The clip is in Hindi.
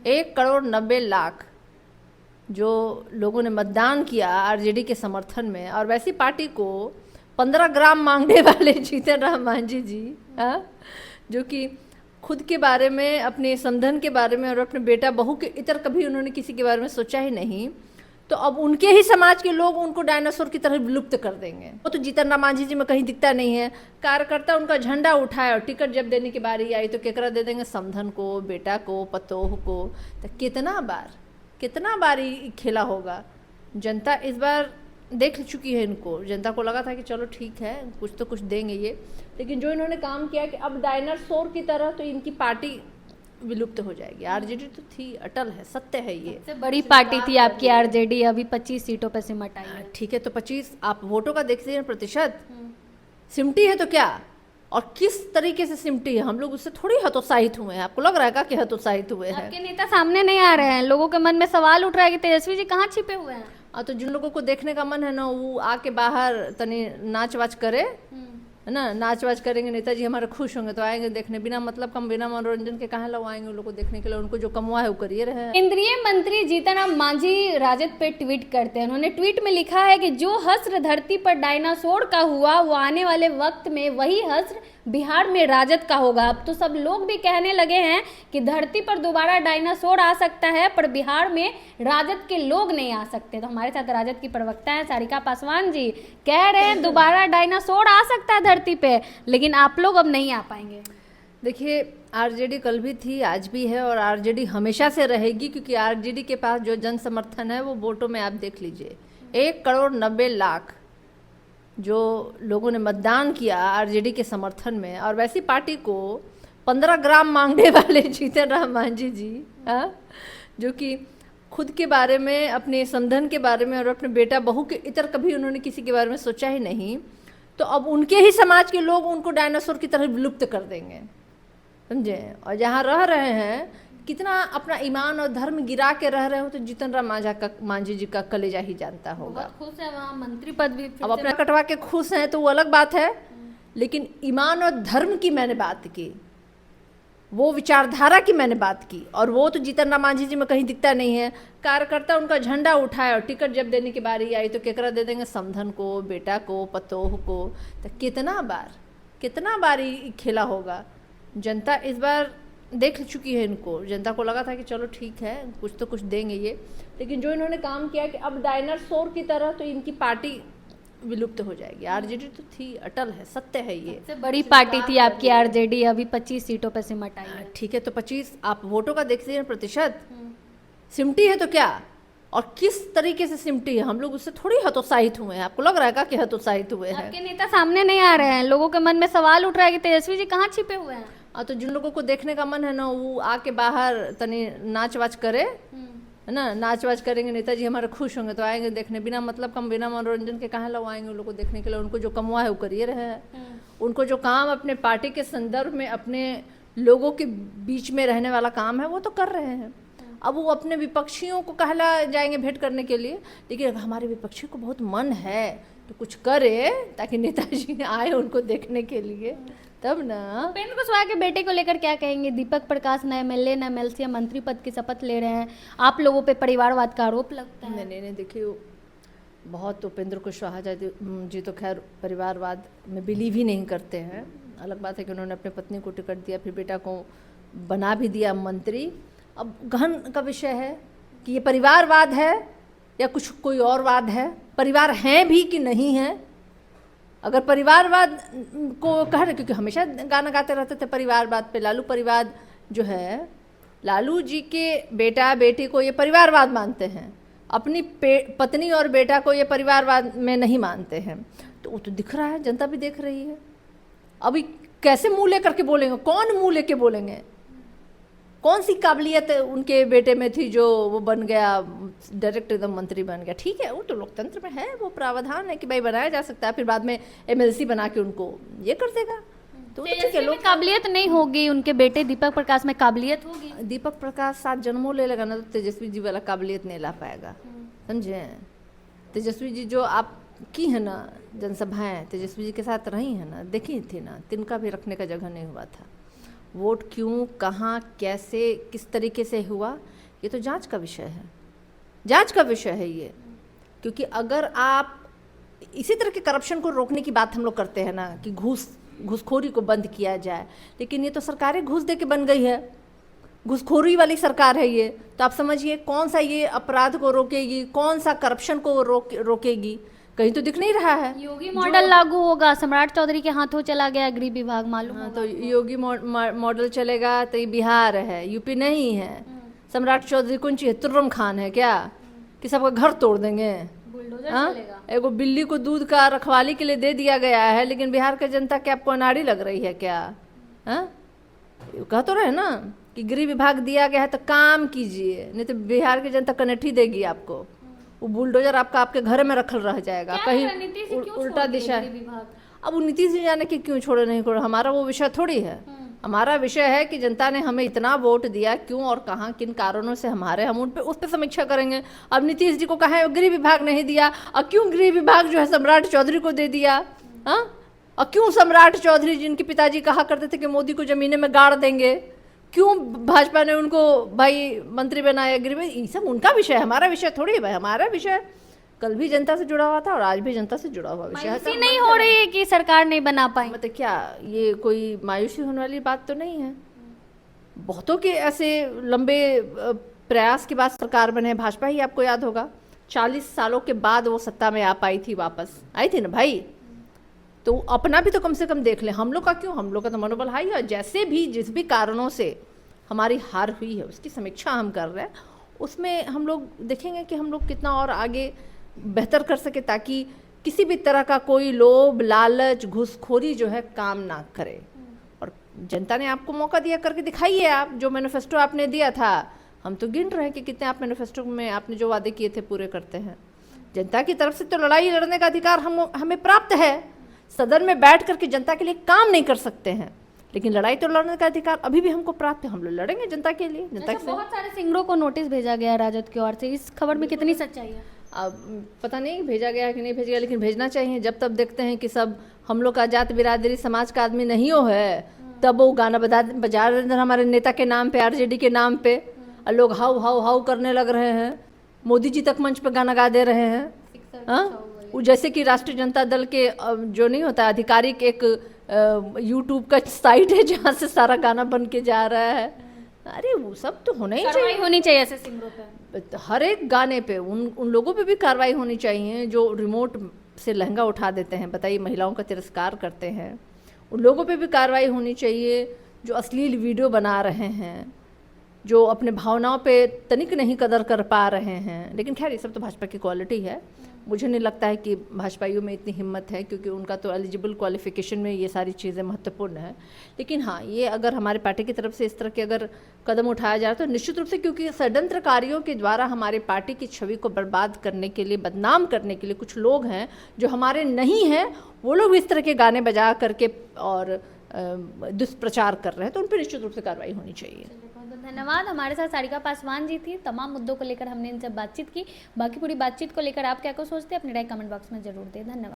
1,90,00,000 जो लोगों ने मतदान किया आरजेडी के समर्थन में, और वैसी पार्टी को 15 ग्राम मांगने वाले जीतन राम मांझी जी, जो कि खुद के बारे में, अपने समधन के बारे में और अपने बेटा बहू के इतर कभी उन्होंने किसी के बारे में सोचा ही नहीं, तो अब उनके ही समाज के लोग उनको डायनासोर की तरह विलुप्त कर देंगे। वो तो जीतन राम मांझी जी में कहीं दिखता नहीं है। कार्यकर्ता उनका झंडा उठाए और टिकट जब देने की बारी आई तो केकरा दे देंगे, समधन को, बेटा को, पतोह को। तो कितना बार ये खेला होगा। जनता इस बार देख चुकी है इनको। जनता को लगा था कि चलो ठीक है, कुछ तो कुछ देंगे ये, लेकिन जो इन्होंने काम किया कि अब डायनासोर की तरह तो इनकी पार्टी विलुप्त हो जाएगी। आरजेडी तो थी, अटल है, सत्य है। ये सबसे बड़ी पार्टी थी आपकी आरजेडी, अभी 25 सीटों पे सिमट आई है। ठीक है, तो 25 आप वोटों का देखते हैं प्रतिशत, सिमटी है तो क्या, और किस तरीके से सिमटी है। हम लोग उससे थोड़ी हतोत्साहित हुए हैं। आपको लग रहा है क्या कि हतोत्साहित हुए हैं? आपके नेता सामने नहीं आ रहे हैं, लोगों के मन में सवाल उठ रहा है कि तेजस्वी जी कहाँ छिपे हुए हैं। तो जिन लोगों को देखने का मन है ना, वो आके बाहर तनी नाच वाच करे, है ना। नाच वाच करेंगे, नेताजी हमारे खुश होंगे तो आएंगे देखने। बिना मतलब कम, बिना मनोरंजन के कहाँ लोग आएंगे उन लोग को देखने के लिए? उनको जो कमवा है वो करिए रहे हैं। केंद्रीय मंत्री जीतन राम मांझी राजद पे ट्वीट करते हैं। उन्होंने ट्वीट में लिखा है कि जो हश्र धरती पर डायनासोर का हुआ, वो आने वाले वक्त में वही हश्र बिहार में राजद का होगा। अब तो सब लोग भी कहने लगे हैं कि धरती पर दोबारा डायनासोर आ सकता है, पर बिहार में राजद के लोग नहीं आ सकते। तो हमारे साथ राजद की प्रवक्ता हैं सारिका पासवान जी, कह रहे हैं दोबारा डायनासोर आ सकता है धरती पे, लेकिन आप लोग अब नहीं आ पाएंगे। देखिए, आरजेडी कल भी थी, आज भी है, और आरजेडी हमेशा से रहेगी, क्योंकि आरजेडी के पास जो जन समर्थन है वो वोटों में आप देख लीजिए। 1,90,00,000 जो लोगों ने मतदान किया आरजेडी के समर्थन में, और वैसी पार्टी को 15 ग्राम मांगने वाले जीतन राम मांझी जी, जो कि खुद के बारे में, अपने समधन के बारे में और अपने बेटा बहू के इतर कभी उन्होंने किसी के बारे में सोचा ही नहीं, तो अब उनके ही समाज के लोग उनको डायनासोर की तरह विलुप्त कर देंगे, समझे। और जहाँ रह रहे हैं, कितना अपना ईमान और धर्म गिरा के रह रहे हो, तो जीतन राम मांझी जी का कलेजा ही जानता होगा। खुश है वहाँ मंत्री पद भी, अब अपना कटवा के खुश हैं तो वो अलग बात है, लेकिन ईमान और धर्म की मैंने बात की, वो विचारधारा की मैंने बात की, और वो तो जीतन राम मांझी जी में कहीं दिखता नहीं है। कार्यकर्ता उनका झंडा उठाए और टिकट जब देने की बारी आई तो केकरा दे देंगे, समधन को, बेटा को, पतोह को। तो कितना बार ये खेला होगा। जनता इस बार देख चुकी है इनको। जनता को लगा था कि चलो ठीक है, कुछ तो कुछ देंगे ये, लेकिन जो इन्होंने काम किया कि अब डायनासोर की तरह तो इनकी पार्टी विलुप्त हो जाएगी। आरजेडी तो थी, अटल है, सत्य है। ये सबसे बड़ी पार्टी थी आपकी आरजेडी, अभी 25 सीटों पे सिमट आई है। ठीक है, तो 25 आप वोटों का देखते हैं प्रतिशत, सिमटी है तो क्या, और किस तरीके से सिमटी है। हम लोग उससे थोड़ी हतोत्साहित हुए हैं। आपको लग रहा है क्या कि हतोत्साहित हुए हैं? आपके नेता सामने नहीं आ रहे हैं, लोगों के मन में सवाल उठ रहा है कि तेजस्वी जी कहाँ छिपे हुए हैं। तो जिन लोगों को देखने का मन है ना, वो आके बाहर तनी नाच वाच करे, है ना। नाच वाच करेंगे, नेताजी हमारे खुश होंगे तो आएंगे देखने। बिना मतलब कम, बिना मनोरंजन के कहाँ लोग आएंगे उन लोग को देखने के लिए? उनको जो कमवा है वो करिए रहे हैं। उनको जो काम अपने पार्टी के संदर्भ में, अपने लोगों के बीच में रहने वाला काम है, वो तो कर रहे हैं। अब वो अपने विपक्षियों को कहला जाएंगे भेंट करने के लिए, लेकिन हमारे विपक्षी को बहुत मन है तो कुछ करे, ताकि नेताजी आए उनको देखने के लिए, तब ना। उपेंद्र कुशवाहा के बेटे को लेकर क्या कहेंगे? दीपक प्रकाश न एमएलए न एमएलसी मंत्री पद की शपथ ले रहे हैं, आप लोगों पे परिवारवाद का आरोप लगता है। नहीं, देखिए, बहुत उपेंद्र कुशवाहा जी तो खैर परिवारवाद में बिलीव ही नहीं करते हैं। अलग बात है कि उन्होंने अपनी पत्नी को टिकट दिया, फिर बेटा को बना भी दिया मंत्री। अब गहन का विषय है कि ये परिवारवाद है या कुछ कोई और वाद है, परिवार हैं भी कि नहीं है। अगर परिवारवाद को कह रहे, क्योंकि हमेशा गाना गाते रहते थे परिवारवाद पे, लालू परिवार जो है, लालू जी के बेटा बेटी को ये परिवारवाद मानते हैं, अपनी पत्नी और बेटा को ये परिवारवाद में नहीं मानते हैं। तो वो तो दिख रहा है, जनता भी देख रही है। अभी कैसे मुँह लेकर के बोलेंगे? कौन मुँह लेके बोलेंगे? कौन सी काबिलियत उनके बेटे में थी जो वो बन गया, डायरेक्ट एकदम मंत्री बन गया? ठीक है, वो तो लोकतंत्र में है, वो प्रावधान है कि भाई बनाया जा सकता है, फिर बाद में एमएलसी बना के उनको ये कर देगा। तो ठीक है, लोग काबिलियत नहीं होगी, उनके बेटे दीपक प्रकाश में काबिलियत होगी। दीपक प्रकाश 7 जन्मों ले लेगा ना, तो तेजस्वी जी वाला काबिलियत नहीं ला पाएगा, समझे। तेजस्वी जी जो आप की है ना जनसभाएं, तेजस्वी जी के साथ रही है ना, देखी थी ना, तिनका भी रखने का जगह नहीं हुआ था। वोट क्यों, कहाँ, कैसे, किस तरीके से हुआ, ये तो जांच का विषय है, जांच का विषय है ये। क्योंकि अगर आप इसी तरह के करप्शन को रोकने की बात हम लोग करते हैं ना कि घूसखोरी को बंद किया जाए, लेकिन ये तो सरकारें घूस दे के बन गई है, घूसखोरी वाली सरकार है ये। तो आप समझिए कौन सा ये अपराध को रोकेगी, कौन सा करप्शन को रोकेगी, कहीं तो दिख नहीं रहा है। योगी मॉडल लागू होगा, सम्राट चौधरी के हाथों चला गया गृह विभाग, मालूम हाँ, होगा तो योगी मॉडल चलेगा तो ये बिहार है, यूपी नहीं है। सम्राट चौधरी कौन चाहिए, तुर्रम खान है क्या कि सबका घर तोड़ देंगे? बुलडोजर हाँ, चलेगा। एगो बिल्ली को दूध का रखवाली के लिए दे दिया गया है, लेकिन बिहार की जनता क्या आपको अनाड़ी लग रही है क्या? हाँ, कह तो रहे ना कि गृह विभाग दिया गया है तो काम कीजिए, नहीं तो बिहार की जनता कनेठी देगी आपको। वो बुलडोजर आपका आपके घर में रखल रह जाएगा, कहीं उल्टा दिशा। अब वो नीतीश जी जाने कि क्यों छोड़े नहीं छोड़े, हमारा वो विषय थोड़ी है। हमारा विषय है कि जनता ने हमें इतना वोट दिया, क्यों और कहाँ, किन कारणों से हमारे, हम उस पर समीक्षा करेंगे। अब नीतीश जी को कहा गृह विभाग नहीं दिया, और क्यों गृह विभाग जो है सम्राट चौधरी को दे दिया? हाँ, और क्यों सम्राट चौधरी जिनके पिताजी कहा करते थे कि मोदी को जमीने में गाड़ देंगे, क्यों भाजपा ने उनको भाई मंत्री बनाया गृह में? ये सब उनका विषय है, हमारा विषय थोड़ी है भाई। हमारा विषय कल भी जनता से जुड़ा हुआ था और आज भी जनता से जुड़ा हुआ विषय है। मायूसी नहीं हो रही है कि सरकार नहीं बना पाई? मतलब क्या ये कोई मायूसी होने वाली बात तो नहीं है। बहुतों के ऐसे लंबे प्रयास के बाद सरकार बने, भाजपा ही आपको याद होगा 40 सालों के बाद वो सत्ता में आ पाई थी, वापस आई थी ना भाई। तो अपना भी तो कम से कम देख लें, हम लोग का क्यों, हम लोग का तो मनोबल हाई है। जैसे भी जिस भी कारणों से हमारी हार हुई है उसकी समीक्षा हम कर रहे हैं, उसमें हम लोग देखेंगे कि हम लोग कितना और आगे बेहतर कर सके, ताकि किसी भी तरह का कोई लोभ, लालच, घूसखोरी जो है काम ना करे। और जनता ने आपको मौका दिया, करके दिखाइए आप। जो मैनिफेस्टो आपने दिया था, हम तो गिन रहे हैं कि कितने आप मैनिफेस्टो में आपने जो वादे किए थे पूरे करते हैं। जनता की तरफ से तो लड़ाई लड़ने का अधिकार हमें प्राप्त है। सदन में बैठ करके जनता के लिए काम नहीं कर सकते हैं, लेकिन लड़ाई तो लड़ने का अधिकार अभी भी हमको प्राप्त है। हम लोग लड़ेंगे जनता के लिए, जनता से। बहुत सारे सिंगरों को नोटिस भेजा गया राजद की ओर से, इस खबर में कितनी सच्चाई है? अब पता नहीं भेजा गया है कि नहीं भेजा गया, लेकिन भेजना चाहिए। जब तब देखते हैं कि सब हम लोग का जात बिरादरी समाज का आदमी नहीं हो है, तब वो गाना बजा रहे हैं हमारे नेता के नाम पे, आरजेडी के नाम पे, और लोग हाउ हाउ हाउ करने लग रहे हैं। मोदी जी तक मंच पे गाना गा दे रहे हैं। हाँ, वो जैसे कि राष्ट्रीय जनता दल के जो नहीं होता आधिकारिक एक यूट्यूब का साइट है जहाँ से सारा गाना बन के जा रहा है। अरे वो सब तो होना ही चाहिए, होनी चाहिए ऐसे सिंगरों पे। हर एक गाने पे उन लोगों पे भी कार्रवाई होनी चाहिए जो रिमोट से लहंगा उठा देते हैं, बताइए, महिलाओं का तिरस्कार करते हैं। उन लोगों पे भी कार्रवाई होनी चाहिए जो अश्लील वीडियो बना रहे हैं, जो अपने भावनाओं पे तनिक नहीं कदर कर पा रहे हैं। लेकिन खैर ये सब तो भाजपा की क्वालिटी है। मुझे नहीं लगता है कि भाजपाइयों में इतनी हिम्मत है, क्योंकि उनका तो एलिजिबल क्वालिफिकेशन में ये सारी चीज़ें महत्वपूर्ण है। लेकिन हाँ, ये अगर हमारे पार्टी की तरफ से इस तरह के अगर कदम उठाया जाए तो निश्चित रूप से, क्योंकि षड्यंत्रकारियों के द्वारा हमारे पार्टी की छवि को बर्बाद करने के लिए, बदनाम करने के लिए कुछ लोग हैं जो हमारे नहीं हैं, वो लोग इस तरह के गाने बजा करके और दुष्प्रचार कर रहे हैं, तो उन पर निश्चित रूप से कार्रवाई होनी चाहिए। धन्यवाद। हमारे साथ सारिका पासवान जी थी। तमाम मुद्दों को लेकर हमने इनसे बातचीत की। बाकी पूरी बातचीत को लेकर आप क्या कुछ सोचते हैं, अपनी राय कमेंट बॉक्स में जरूर दें। धन्यवाद।